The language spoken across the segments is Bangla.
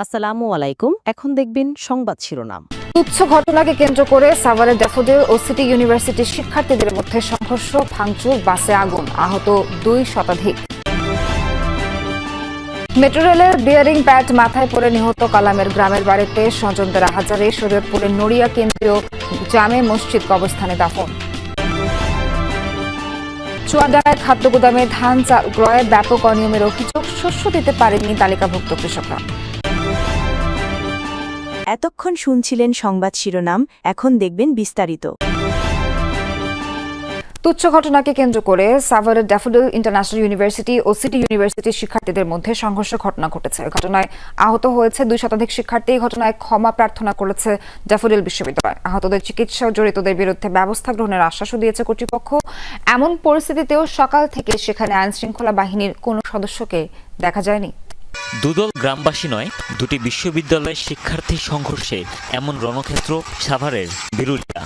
আসসালামু আলাইকুম। এখন দেখবেন সংবাদ শিরোনাম। তুচ্ছ ঘটনাকে কেন্দ্র করে সাভারের ড্যাফোডিল ও সিটি ইউনিভার্সিটির শিক্ষার্থীদের মধ্যে সংঘর্ষ, ভাঙচুর, বাসে আগুন, আহত 2 শতাধিক। মেট্রো রেলের বিয়ারিং প্যাড মাথায় পড়ে নিহত কালামের গ্রামের বাড়িতে স্বজনদের আহাজারে শরীয়তপুরের নড়িয়া কেন্দ্রীয় জামে মসজিদ কবরস্থানে দাফন। চুয়াডাঙ্গায় খাদ্য গুদামে ধান চাল ক্রয়ে ব্যাপক অনিয়মের অভিযোগ, শস্য দিতে পারেননি তালিকাভুক্ত কৃষকরা। এতক্ষণ শুনছিলেন সংবাদ শিরোনাম, এখন দেখবেন বিস্তারিত। তুচ্ছ ঘটনাকে কেন্দ্র করে সাভারের ড্যাফোডিল ইন্টারন্যাশনাল ইউনিভার্সিটি ও সিটি ইউনিভার্সিটির শিক্ষার্থীদের মধ্যে সংঘর্ষের ঘটনা ঘটেছে। ঘটনায় আহত হয়েছে 2 শতাধিক শিক্ষার্থী। এই ঘটনায় ক্ষমা প্রার্থনা করেছে ড্যাফোডিল বিশ্ববিদ্যালয়। আহতদের চিকিৎসা ও জড়িতদের বিরুদ্ধে ব্যবস্থা গ্রহণের আশ্বাসও দিয়েছে কর্তৃপক্ষ। এমন পরিস্থিতিতেও সকাল থেকে সেখানে আইন শৃঙ্খলা বাহিনীর কোনো সদস্যকে দেখা যায়নি। দুদল গ্রামবাসী নয়, দুটি বিশ্ববিদ্যালয়ের শিক্ষার্থী সংঘর্ষে এমন রণক্ষেত্র সাভারের বিরুলিয়া।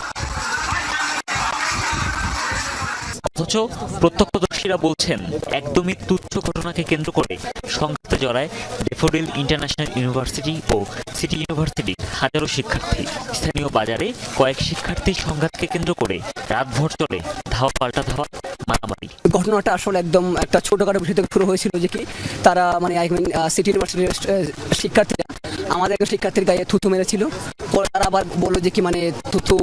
অথচ প্রত্যক্ষদর্শীরা বলছেন একদমই তুচ্ছ ঘটনাকে কেন্দ্র করে সংঘাতে জড়ায় ড্যাফোডিল ইন্টারন্যাশনাল ইউনিভার্সিটি ও সিটি ইউনিভার্সিটির হাজারো শিক্ষার্থী। স্থানীয় বাজারে কয়েক শিক্ষার্থীর সংঘাতকে কেন্দ্র করে রাতভর চলে ধাওয়া পাল্টা ধাওয়া, মারামারি। ঘটনাটা আসলে একদম একটা ছোটখাটো বিষয় থেকে শুরু হয়েছিল যে কি তারা সিটি ইউনিভার্সিটির শিক্ষার্থীরা আমাদের শিক্ষার্থীর গায়ে থুতু মেরেছিল। পরে তারা আবার বললো যে কি থুতু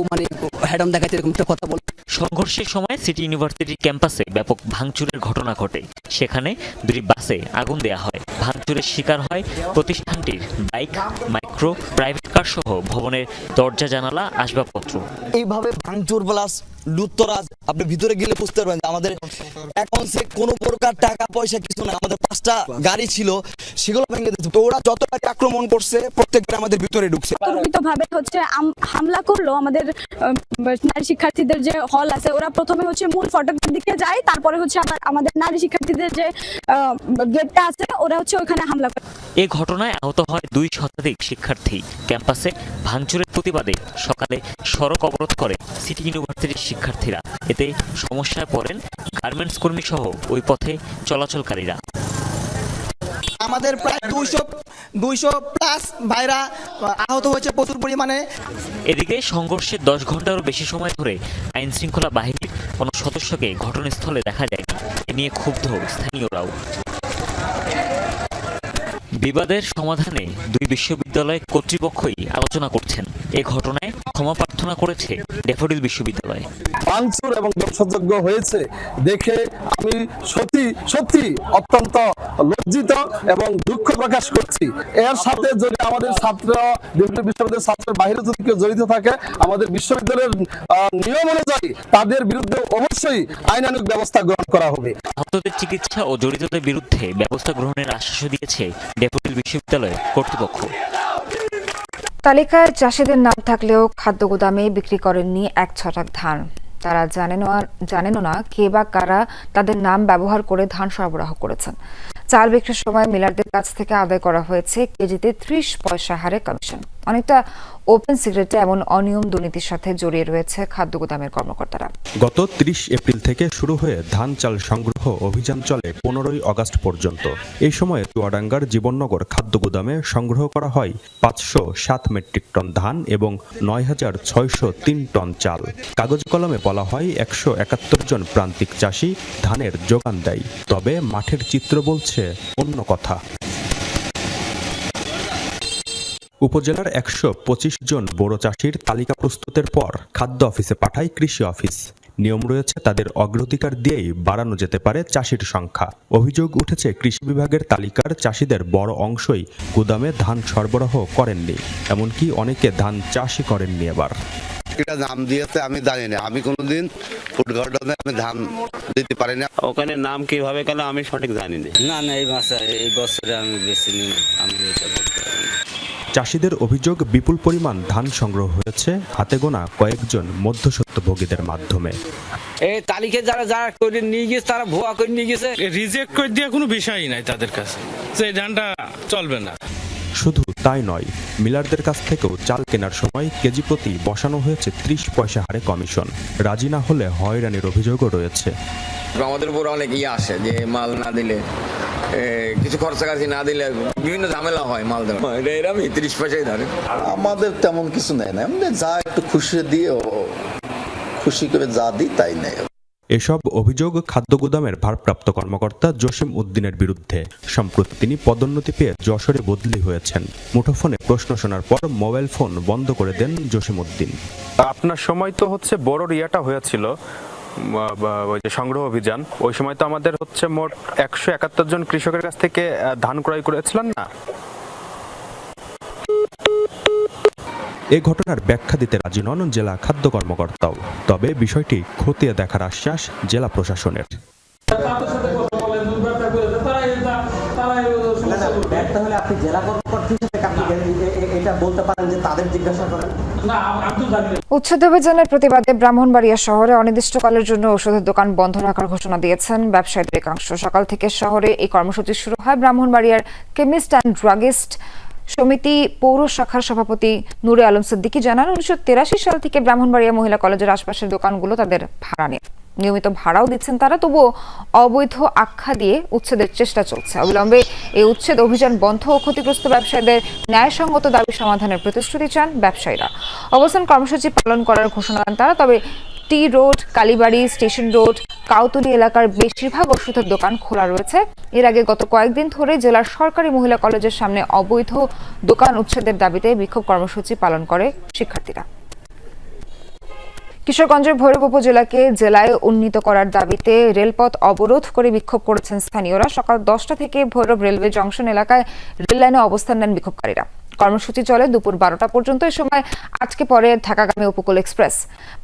হ্যাডম দেখাচ্ছে, এরকম একটা কথা বল। সংঘর্ষের সময় সিটি ইউনিভার্সিটির ক্যাম্পাসে ব্যাপক ভাঙচুরের ঘটনা ঘটে। সেখানে 2টি বাসে আগুন দেয়া হয়। ভাঙচুরের শিকার হয় প্রতিষ্ঠানটির বাইক, মাইক্রো, প্রাইভেট কার সহ ভবনের দরজা, জানালা, আসবাবপত্র। এইভাবে ভাঙচুর প্লাস লুটতরাজ, আপনি ভিতরে গেলে বুঝতে পারবেন যে আমাদের অ্যাকাউন্টে কোনো প্রকার টাকা পয়সা কিছু না। আমাদের 5টা গাড়ি ছিল, সেগুলো ভেঙে দিয়েছে। তো ওরা যতটা আক্রমণ করছে প্রত্যেকবার আমাদের ভিতরে ঢুকছে। ভাবে হামলা করলো আমাদের নারী শিক্ষার্থীদের যে হল আছে, ওরা প্রথমে মূল ফটকের দিকে যায়, তারপরে আমাদের নারী শিক্ষার্থীদের যে গেটটা আছে ওরা ওখানে হামলা করে। এই ঘটনায় আহত হয় 2 শতাধিক শিক্ষার্থী। ক্যাম্পাসে ভাঙচুরের প্রতিবাদে সকালে সড়ক অবরোধ করে সিটি ইউনিভার্সিটির শিক্ষার্থীরা। এতে সমস্যায় পড়েন গার্মেন্টস কর্মী সহ ওই পথে চলাচলকারীরা। আমাদের প্রায় 200 প্লাস ভাইরা আহত হয়েছে প্রচুর পরিমাণে। এদিকে সংঘর্ষের 10 ঘন্টারও বেশি সময় ধরে আইন শৃঙ্খলা বাহিনীর কোনো সদস্যকে ঘটনাস্থলে দেখা যায়নি। এ নিয়ে ক্ষুব্ধ স্থানীয়রাও। বিবাদের সমাধানে 2 বিশ্ববিদ্যালয় কর্তৃপক্ষই আলোচনা করছেন। এ ঘটনায় ক্ষমা প্রার্থনা করেছে ড্যাফোডিল বিশ্ববিদ্যালয়। ভাঙচুর এবং ধ্বংসযজ্ঞ হয়েছে দেখে আমি সত্যি অত্যন্ত লজ্জিত এবং দুঃখ প্রকাশ করছি। এর সাথে যদি আমাদের বিশ্ববিদ্যালয়ের ছাত্রের বাইরে যদি কেউ জড়িত থাকে, আমাদের বিশ্ববিদ্যালয়ের নিয়ম অনুযায়ী তাদের বিরুদ্ধে অবশ্যই আইনানুগ ব্যবস্থা গ্রহণ করা হবে। আহতদের চিকিৎসা ও জড়িতদের বিরুদ্ধে ব্যবস্থা গ্রহণের আশ্বাস দিয়েছে ড্যাফোডিল বিশ্ববিদ্যালয়ের কর্তৃপক্ষ। তালিকায় চাষিদের নাম থাকলেও খাদ্য গুদামে বিক্রি করেননি 1 ছটাক ধান। তারা জানেনও না কে বা কারা তাদের নাম ব্যবহার করে ধান সরবরাহ করেছেন। চাল বিক্রির সময় মিলারদের কাছ থেকে আদায় করা হয়েছে কেজিতে 30 পয়সা হারে কমিশন। অনেকটা ওপেন সিগারেটে এমন অনিয়ম দুর্নীতির সাথে জড়িয়ে রয়েছে খাদ্য গুদামের কর্মকর্তারা। গত 30 এপ্রিল থেকে শুরু হয়ে ধান চাল সংগ্রহ অভিযান চলে 15ই আগস্ট পর্যন্ত। এই সময়ে চুয়াডাঙ্গার জীবননগর খাদ্য গুদামে সংগ্রহ করা হয় 507 মেট্রিক টন ধান এবং 9603 টন চাল। কাগজ কলমে বলা হয় 171 জন প্রান্তিক চাষি ধানের যোগান দেয়, তবে মাঠের চিত্র বলছে অন্য কথা। উপজেলার 125 জন বড় চাষির তালিকা প্রস্তুতের পর খাদ্য অফিসে পাঠায় কৃষি অফিস। নিয়ম রয়েছে তাদের অগ্রাধিকার দিয়েই বাড়ানো যেতে পারে চাষির সংখ্যা। অভিযোগ উঠেছে কৃষি বিভাগের তালিকার চাষিদের বড় অংশই গুদামে ধান সরবরাহ করেননি, এমনকি অনেকে ধান চাষই করেননি। এবার এটা নাম দিয়েছে আমি জানি না, আমি কোনোদিন ফুড গার্ডেনে আমি ধান দিতে পারি না। ওখানে নাম কিভাবে গেল আমি সঠিক জানি না। এই বছরে আমি বেশি নিই, আমি এটা বলতে পারি না। চাষিদের অভিযোগ বিপুল পরিমাণ ধান সংগ্রহ হয়েছে হাতে গোনা কয়েকজন মধ্যস্বত্বভোগীদের মাধ্যমে। এই তালিকা যারা করে নিয়ে গেছে তারা ভুয়া করে নিয়ে গেছে, রিজেক্ট করে দেওয়া কোনো বিষয়ই নাই তাদের কাছে, যে ধানটা চলবে না। শুধু তাই নয়, মিলারদের কাছ থেকেও চাল কেনার সময় কেজি প্রতি বসানো হয়েছে 30 পয়সা হারে কমিশন। রাজি না হলে হয়রানির অভিযোগও রয়েছে। আমাদের উপর অনেক আসে যে মাল না দিলে কিছু খরচাকাছি না দিলে বিভিন্ন ঝামেলা হয় মাল দেওয়া এটা এরকম 30 পয়সাই ধরে। আমাদের তেমন কিছু নেয় না, আমাদের যা একটু খুশি দিয়ে খুশি করে যা দিই তাই নেয়। এসব অভিযোগ খাদ্য গুদামের ভারপ্রাপ্ত কর্মকর্তা জসিম উদ্দিনের বিরুদ্ধে। সম্প্রতি তিনি পদোন্নতি পেয়ে যশোরে বদলি হয়েছেন। মুঠোফোনে প্রশ্ন শোনার পর মোবাইল ফোন বন্ধ করে দেন জসিম উদ্দিন। আপনার সময় তো হচ্ছে বড় রিয়াটা হয়েছিল, ওই যে সংগ্রহ অভিযান, ওই সময় তো আমাদের হচ্ছে মোট 171 জন কৃষকের কাছ থেকে ধান ক্রয় করেছিলেন না? এ ঘটনার ব্যাখ্যা দিতে রাজি নন জেলা খাদ্য কর্মকর্তাও। তবে বিষয়টি খতিয়ে দেখার আশ্বাস জেলা প্রশাসনের। উচ্ছেদ অভিযানের প্রতিবাদে ব্রাহ্মণবাড়িয়া শহরে অনির্দিষ্টকালের জন্য ওষুধের দোকান বন্ধ রাখার ঘোষণা দিয়েছেন ব্যবসায়ীদের একাংশ। সকাল থেকে শহরে এই কর্মসূচি শুরু হয়। ব্রাহ্মণবাড়িয়ার কেমিস্ট অ্যান্ড ড্রাগিস্ট সমিতি পৌর শাখার সভাপতি নূরে আলম সিদ্দিকী জানান, 1983 সাল থেকে ব্রাহ্মণবাড়িয়া মহিলা কলেজের আশপাশের দোকানগুলো তাদের ভাড়া নেয়, নিয়মিত ভাড়াও দিচ্ছেন তারা, তবুও অবৈধ আখ্যা দিয়ে উচ্ছেদের চেষ্টা চলছে। অবিলম্বে এই উচ্ছেদ অভিযান বন্ধ ও ক্ষতিগ্রস্ত ব্যবসায়ীদের ন্যায়সঙ্গত দাবি সমাধানের প্রতিশ্রুতি চান ব্যবসায়ীরা। অবস্থান কর্মসূচি পালন করার ঘোষণা দেন তারা। তবে টি রোড, কালীবাড়ি, স্টেশন রোড, কাউতুলি এলাকার বেশিরভাগ ওষুধের দোকান খোলা রয়েছে। এর আগে গত কয়েকদিন ধরে জেলার সরকারি মহিলা কলেজের সামনে অবৈধ দোকান উচ্ছেদের দাবিতে বিক্ষোভ কর্মসূচি পালন করে শিক্ষার্থীরা। কিশোরগঞ্জের ভৈরব উপজেলাকে জেলায় উন্নীত করার দাবিতে রেলপথ অবরোধ করে বিক্ষোভ করেছেন স্থানীয়রা। সকাল 10টা থেকে ভৈরব রেলওয়ে জংশন এলাকায় রেল লাইনে অবস্থান নেন বিক্ষোভকারীরা। কর্মসূচি চলে দুপুর 12টা পর্যন্ত। এ সময় আজকে পরে ঢাকাগামী উপকূল এক্সপ্রেস।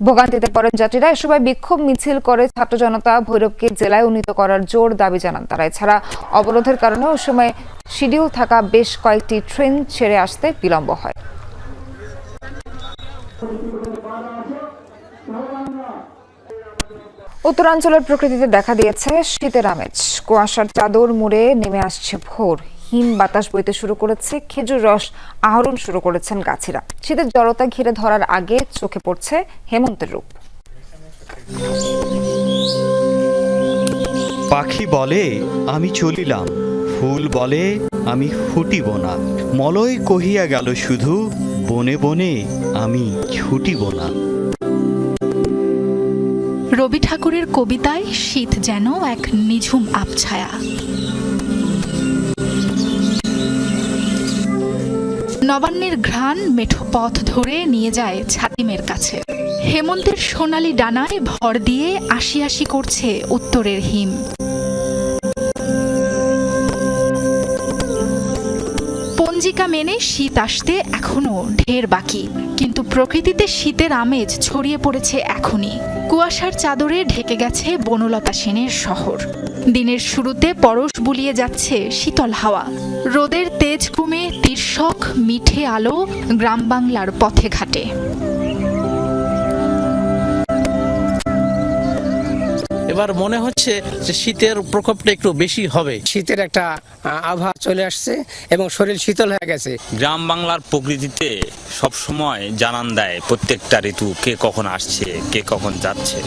ভোগান্তিতে পড়েন যাত্রীরা। এ সময় বিক্ষোভ মিছিল করে ছাত্র জনতা ভৈরবকে জেলায় উন্নীত করার জোর দাবি জানান তারা। এছাড়া অবরোধের কারণে ওই সময় শিডিউল থাকা বেশ কয়েকটি ট্রেন ছেড়ে আসতে বিলম্ব হয়। উত্তরাঞ্চলের প্রকৃতিতে দেখা দিয়েছে শীতের আমেজ। কুয়াশার চাদর মুড়ে নেমে আসছে ভোর। হিম বাতাস বইতে শুরু করেছে, খেজুর রস আহরণ শুরু করেছেন গাছিরা। শীতের জড়তা ঘিরে ধরার আগে চোখে পড়ছে হেমন্তের রূপ। পাখি বলে আমি চলিলাম, ফুল বলে আমি ফুটিব না, মলয় কহিয়া গেল শুধু বনে বনে আমি ছুটিব না। রবি ঠাকুরের কবিতায় শীত যেন এক নিঝুম আবছায়া। নবান্নের ঘ্রাণ মেঠো পথ ধরে নিয়ে যায় ছাতিমের কাছে। হেমন্তের সোনালি ডানায় ভর দিয়ে আশি আশি করছে উত্তরের হিম। পঞ্জিকা মেনে শীত আসতে এখনো ঢের বাকি, কিন্তু প্রকৃতিতে শীতের আমেজ ছড়িয়ে পড়েছে এখনই। কুয়াশার চাদরে ঢেকে গেছে বনলতা সেনের শহর। দিনের শুরুতে পরশ বুলিয়ে যাচ্ছে শীতল হাওয়া। রোদের তেজ কমে তির্যক মিঠে আলো গ্রাম বাংলার পথে ঘাটে। এবার মনে হচ্ছে যে শীতের প্রকোপটা একটু বেশি হবে। শীতের একটা আবহাওয়া চলে আসছে এবং শরীর শীতল হয়ে গেছে। গ্রাম বাংলার প্রকৃতিতে সব সময় জানান দেয় প্রত্যেকটা ঋতু কে কখন আসছে, কে কখন যাচ্ছে।